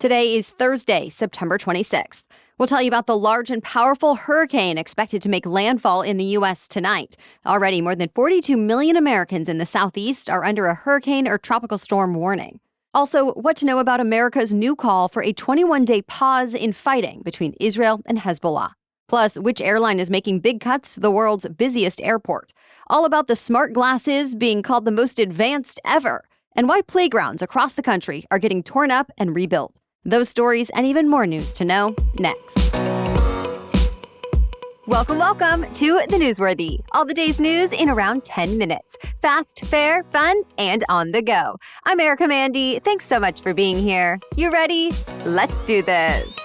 Today is Thursday, September 26th. We'll tell you about the large and powerful hurricane expected to make landfall in the U.S. tonight. Already, more than 42 million Americans in the southeast are under a hurricane or tropical storm warning. Also, what to know about America's new call for a 21-day pause in fighting between Israel and Hezbollah. Plus, which airline is making big cuts to the world's busiest airport. All about the smart glasses being called the most advanced ever, and why playgrounds across the country are getting torn up and rebuilt. Those stories and even more news to know next. Welcome to The Newsworthy. All the day's news in around 10 minutes. Fast, fair, fun, and on the go. I'm Erica Mandy. Thanks so much for being here. You ready? Let's do this.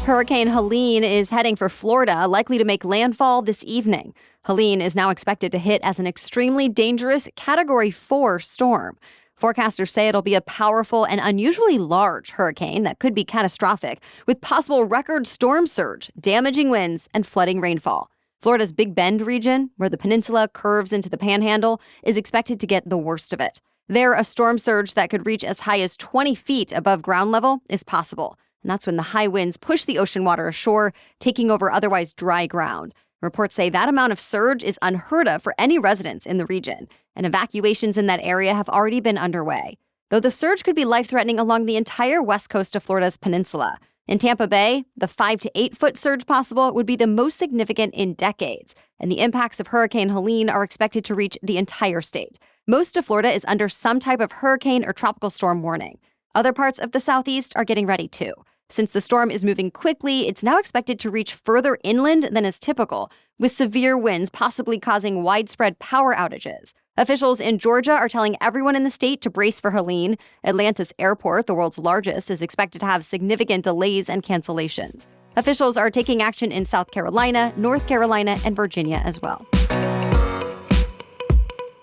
Hurricane Helene is heading for Florida, likely to make landfall this evening. Helene is now expected to hit as an extremely dangerous Category 4 storm. Forecasters say it'll be a powerful and unusually large hurricane that could be catastrophic, with possible record storm surge, damaging winds, and flooding rainfall. Florida's Big Bend region, where the peninsula curves into the Panhandle, is expected to get the worst of it. There, a storm surge that could reach as high as 20 feet above ground level is possible. And that's when the high winds push the ocean water ashore, taking over otherwise dry ground. Reports say that amount of surge is unheard of for any residents in the region, and evacuations in that area have already been underway. Though the surge could be life-threatening along the entire west coast of Florida's peninsula. In Tampa Bay, the 5 to 8 foot surge possible would be the most significant in decades, and the impacts of Hurricane Helene are expected to reach the entire state. Most of Florida is under some type of hurricane or tropical storm warning. Other parts of the southeast are getting ready too. Since the storm is moving quickly, it's now expected to reach further inland than is typical, with severe winds possibly causing widespread power outages. Officials in Georgia are telling everyone in the state to brace for Helene. Atlanta's airport, the world's largest, is expected to have significant delays and cancellations. Officials are taking action in South Carolina, North Carolina, and Virginia as well.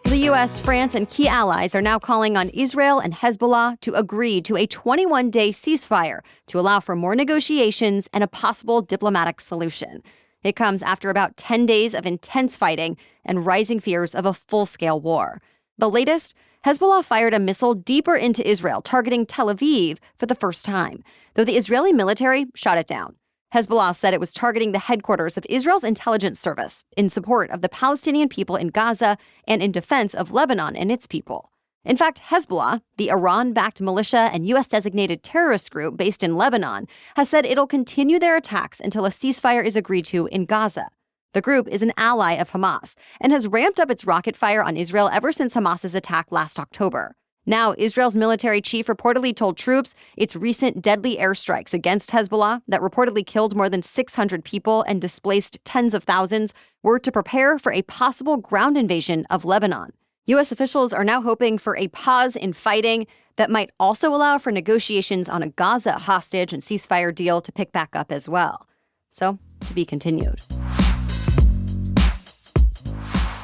The U.S., France, and key allies are now calling on Israel and Hezbollah to agree to a 21-day ceasefire to allow for more negotiations and a possible diplomatic solution. It comes after about 10 days of intense fighting and rising fears of a full-scale war. The latest, Hezbollah fired a missile deeper into Israel, targeting Tel Aviv for the first time, though the Israeli military shot it down. Hezbollah said it was targeting the headquarters of Israel's intelligence service in support of the Palestinian people in Gaza and in defense of Lebanon and its people. In fact, Hezbollah, the Iran-backed militia and U.S.-designated terrorist group based in Lebanon, has said it'll continue their attacks until a ceasefire is agreed to in Gaza. The group is an ally of Hamas and has ramped up its rocket fire on Israel ever since Hamas's attack last October. Now, Israel's military chief reportedly told troops its recent deadly airstrikes against Hezbollah that reportedly killed more than 600 people and displaced tens of thousands were to prepare for a possible ground invasion of Lebanon. U.S. officials are now hoping for a pause in fighting that might also allow for negotiations on a Gaza hostage and ceasefire deal to pick back up as well. So, to be continued.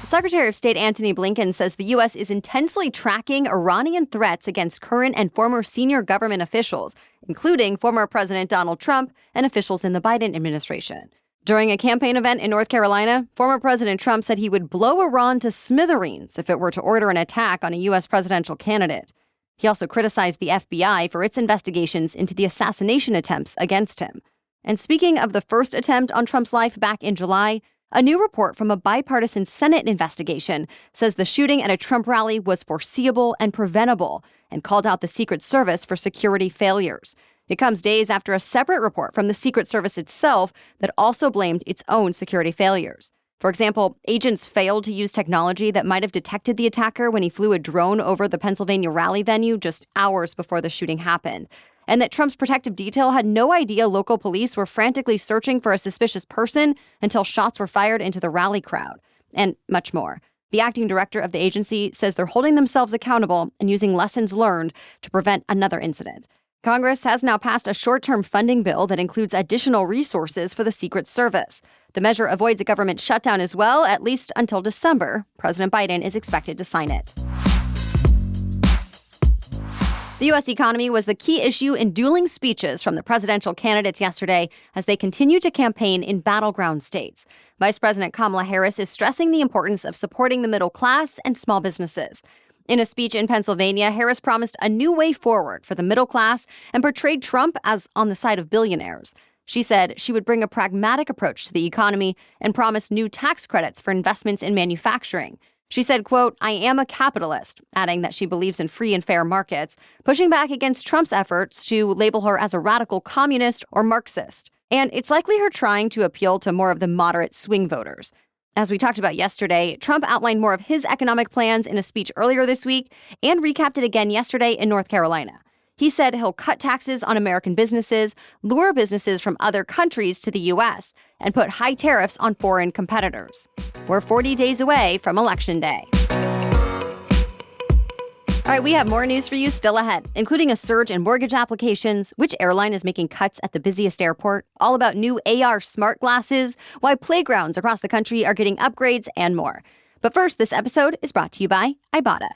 Secretary of State Antony Blinken says the U.S. is intensely tracking Iranian threats against current and former senior government officials, including former President Donald Trump and officials in the Biden administration. During a campaign event in North Carolina, former President Trump said he would blow Iran to smithereens if it were to order an attack on a U.S. presidential candidate. He also criticized the FBI for its investigations into the assassination attempts against him. And speaking of the first attempt on Trump's life back in July, a new report from a bipartisan Senate investigation says the shooting at a Trump rally was foreseeable and preventable and called out the Secret Service for security failures. It comes days after a separate report from the Secret Service itself that also blamed its own security failures. For example, agents failed to use technology that might have detected the attacker when he flew a drone over the Pennsylvania rally venue just hours before the shooting happened. And that Trump's protective detail had no idea local police were frantically searching for a suspicious person until shots were fired into the rally crowd, and much more. The acting director of the agency says they're holding themselves accountable and using lessons learned to prevent another incident. Congress has now passed a short-term funding bill that includes additional resources for the Secret Service. The measure avoids a government shutdown as well, at least until December. President Biden is expected to sign it. The U.S. economy was the key issue in dueling speeches from the presidential candidates yesterday as they continue to campaign in battleground states. Vice President Kamala Harris is stressing the importance of supporting the middle class and small businesses. In a speech in Pennsylvania, Harris promised a new way forward for the middle class and portrayed Trump as on the side of billionaires. She said she would bring a pragmatic approach to the economy and promise new tax credits for investments in manufacturing. She said, quote, "I am a capitalist," adding that she believes in free and fair markets, pushing back against Trump's efforts to label her as a radical communist or Marxist. And it's likely her trying to appeal to more of the moderate swing voters. As we talked about yesterday, Trump outlined more of his economic plans in a speech earlier this week and recapped it again yesterday in North Carolina. He said he'll cut taxes on American businesses, lure businesses from other countries to the U.S., and put high tariffs on foreign competitors. We're 40 days away from Election Day. All right, we have more news for you still ahead, including a surge in mortgage applications, which airline is making cuts at the busiest airport, all about new AR smart glasses, why playgrounds across the country are getting upgrades, and more. But first, this episode is brought to you by Ibotta.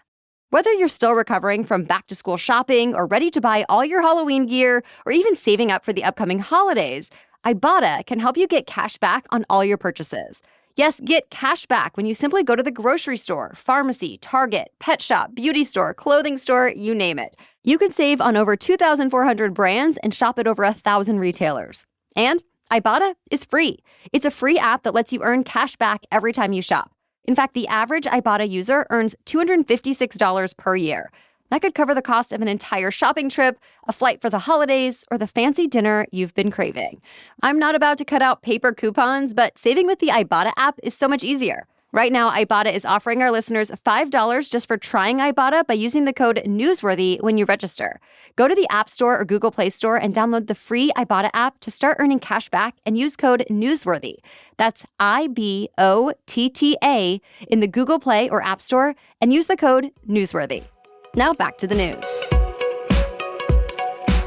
Whether you're still recovering from back-to-school shopping or ready to buy all your Halloween gear or even saving up for the upcoming holidays, Ibotta can help you get cash back on all your purchases. Yes, get cash back when you simply go to the grocery store, pharmacy, Target, pet shop, beauty store, clothing store, you name it. You can save on over 2,400 brands and shop at over 1,000 retailers. And Ibotta is free. It's a free app that lets you earn cash back every time you shop. In fact, the average Ibotta user earns $256 per year. That could cover the cost of an entire shopping trip, a flight for the holidays, or the fancy dinner you've been craving. I'm not about to cut out paper coupons, but saving with the Ibotta app is so much easier. Right now, Ibotta is offering our listeners $5 just for trying Ibotta by using the code NEWSWORTHY when you register. Go to the App Store or Google Play Store and download the free Ibotta app to start earning cash back and use code NEWSWORTHY. That's IBOTTA in the Google Play or App Store and use the code NEWSWORTHY. Now back to the news.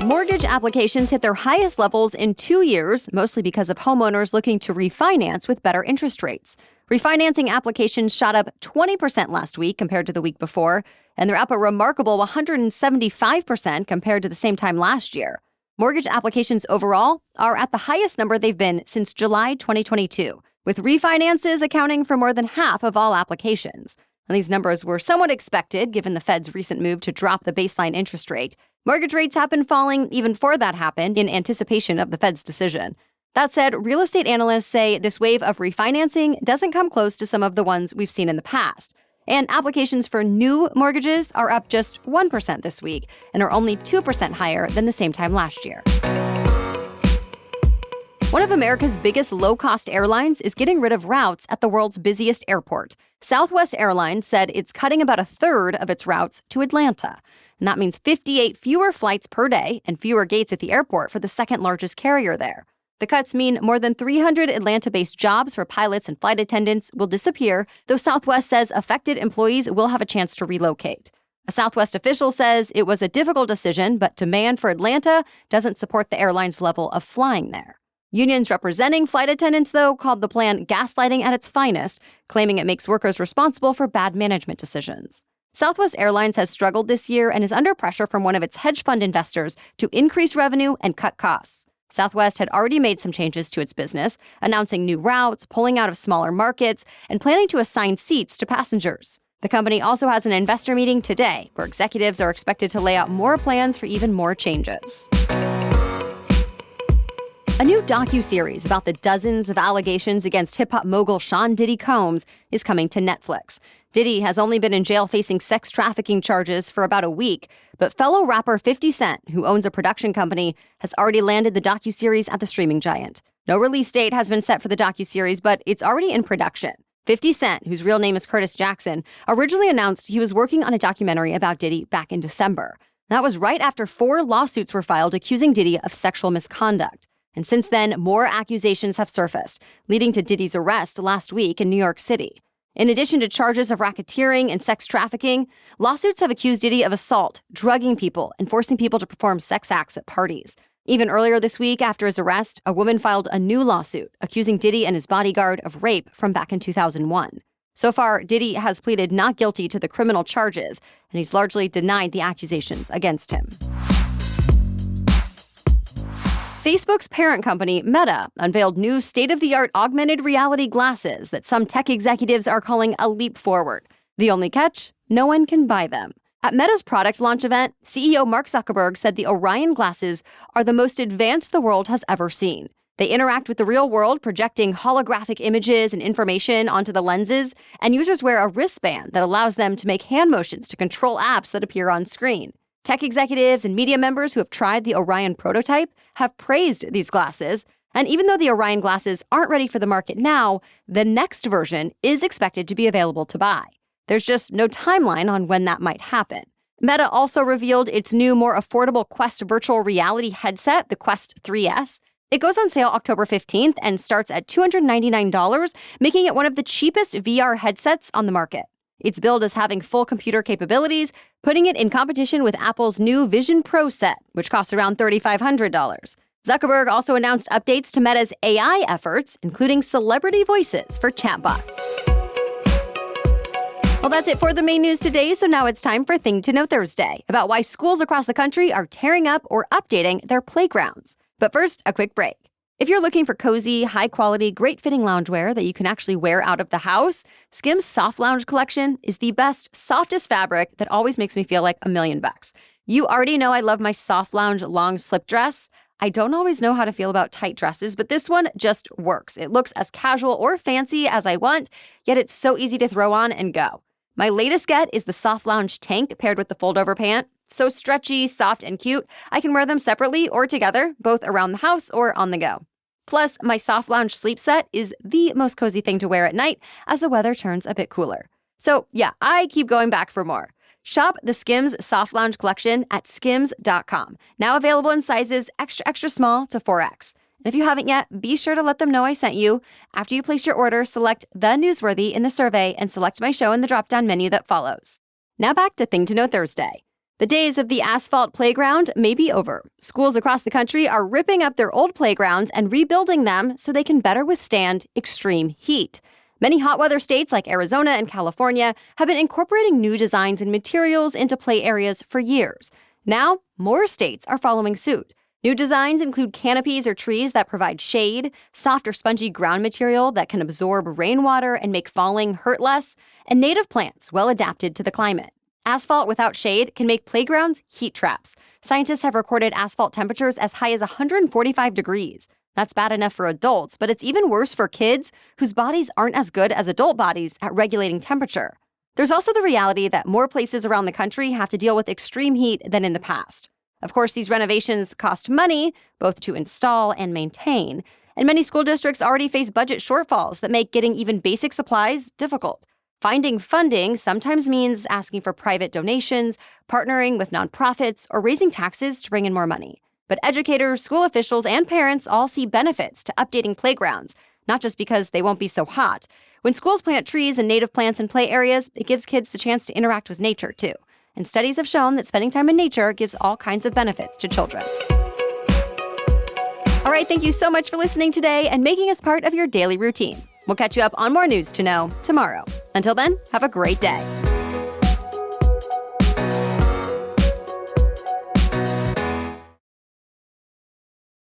Mortgage applications hit their highest levels in 2 years, mostly because of homeowners looking to refinance with better interest rates. Refinancing applications shot up 20% last week compared to the week before, and they're up a remarkable 175% compared to the same time last year. Mortgage applications overall are at the highest number they've been since July 2022, with refinances accounting for more than half of all applications. And these numbers were somewhat expected given the Fed's recent move to drop the baseline interest rate. Mortgage rates have been falling even before that happened in anticipation of the Fed's decision. That said, real estate analysts say this wave of refinancing doesn't come close to some of the ones we've seen in the past. And applications for new mortgages are up just 1% this week and are only 2% higher than the same time last year. One of America's biggest low-cost airlines is getting rid of routes at the world's busiest airport. Southwest Airlines said it's cutting about a third of its routes to Atlanta. And that means 58 fewer flights per day and fewer gates at the airport for the second largest carrier there. The cuts mean more than 300 Atlanta-based jobs for pilots and flight attendants will disappear, though Southwest says affected employees will have a chance to relocate. A Southwest official says it was a difficult decision, but demand for Atlanta doesn't support the airline's level of flying there. Unions representing flight attendants, though, called the plan gaslighting at its finest, claiming it makes workers responsible for bad management decisions. Southwest Airlines has struggled this year and is under pressure from one of its hedge fund investors to increase revenue and cut costs. Southwest had already made some changes to its business, announcing new routes, pulling out of smaller markets, and planning to assign seats to passengers. The company also has an investor meeting today, where executives are expected to lay out more plans for even more changes. A new docuseries about the dozens of allegations against hip-hop mogul Sean Diddy Combs is coming to Netflix. Diddy has only been in jail facing sex trafficking charges for about a week, but fellow rapper 50 Cent, who owns a production company, has already landed the docuseries at the streaming giant. No release date has been set for the docuseries, but it's already in production. 50 Cent, whose real name is Curtis Jackson, originally announced he was working on a documentary about Diddy back in December. That was right after 4 lawsuits were filed accusing Diddy of sexual misconduct. And since then, more accusations have surfaced, leading to Diddy's arrest last week in New York City. In addition to charges of racketeering and sex trafficking, lawsuits have accused Diddy of assault, drugging people, and forcing people to perform sex acts at parties. Even earlier this week, after his arrest, a woman filed a new lawsuit accusing Diddy and his bodyguard of rape from back in 2001. So far, Diddy has pleaded not guilty to the criminal charges, and he's largely denied the accusations against him. Facebook's parent company, Meta, unveiled new state-of-the-art augmented reality glasses that some tech executives are calling a leap forward. The only catch? No one can buy them. At Meta's product launch event, CEO Mark Zuckerberg said the Orion glasses are the most advanced the world has ever seen. They interact with the real world, projecting holographic images and information onto the lenses, and users wear a wristband that allows them to make hand motions to control apps that appear on screen. Tech executives and media members who have tried the Orion prototype have praised these glasses, and even though the Orion glasses aren't ready for the market now, the next version is expected to be available to buy. There's just no timeline on when that might happen. Meta also revealed its new, more affordable Quest virtual reality headset, the Quest 3S. It goes on sale October 15th and starts at $299, making it one of the cheapest VR headsets on the market. It's billed as having full computer capabilities, putting it in competition with Apple's new Vision Pro set, which costs around $3,500. Zuckerberg also announced updates to Meta's AI efforts, including celebrity voices for chatbots. Well, that's it for the main news today, so now it's time for Thing to Know Thursday, about why schools across the country are tearing up or updating their playgrounds. But first, a quick break. If you're looking for cozy, high-quality, great-fitting loungewear that you can actually wear out of the house, SKIMS Soft Lounge Collection is the best, softest fabric that always makes me feel like $1,000,000. You already know I love my soft lounge long slip dress. I don't always know how to feel about tight dresses, but this one just works. It looks as casual or fancy as I want, yet it's so easy to throw on and go. My latest get is the Soft Lounge tank paired with the fold-over pant. So stretchy, soft, and cute, I can wear them separately or together, both around the house or on the go. Plus, my Soft Lounge sleep set is the most cozy thing to wear at night as the weather turns a bit cooler. So yeah, I keep going back for more. Shop the SKIMS Soft Lounge Collection at skims.com. Now available in sizes extra, extra small to 4X. And if you haven't yet, be sure to let them know I sent you. After you place your order, select The Newsworthy in the survey and select my show in the drop-down menu that follows. Now back to Thing to Know Thursday. The days of the asphalt playground may be over. Schools across the country are ripping up their old playgrounds and rebuilding them so they can better withstand extreme heat. Many hot weather states like Arizona and California have been incorporating new designs and materials into play areas for years. Now, more states are following suit. New designs include canopies or trees that provide shade, soft or spongy ground material that can absorb rainwater and make falling hurt less, and native plants well adapted to the climate. Asphalt without shade can make playgrounds heat traps. Scientists have recorded asphalt temperatures as high as 145 degrees. That's bad enough for adults, but it's even worse for kids whose bodies aren't as good as adult bodies at regulating temperature. There's also the reality that more places around the country have to deal with extreme heat than in the past. Of course, these renovations cost money, both to install and maintain, and many school districts already face budget shortfalls that make getting even basic supplies difficult. Finding funding sometimes means asking for private donations, partnering with nonprofits, or raising taxes to bring in more money. But educators, school officials, and parents all see benefits to updating playgrounds, not just because they won't be so hot. When schools plant trees and native plants in play areas, it gives kids the chance to interact with nature, too. And studies have shown that spending time in nature gives all kinds of benefits to children. All right, thank you so much for listening today and making us part of your daily routine. We'll catch you up on more news to know tomorrow. Until then, have a great day.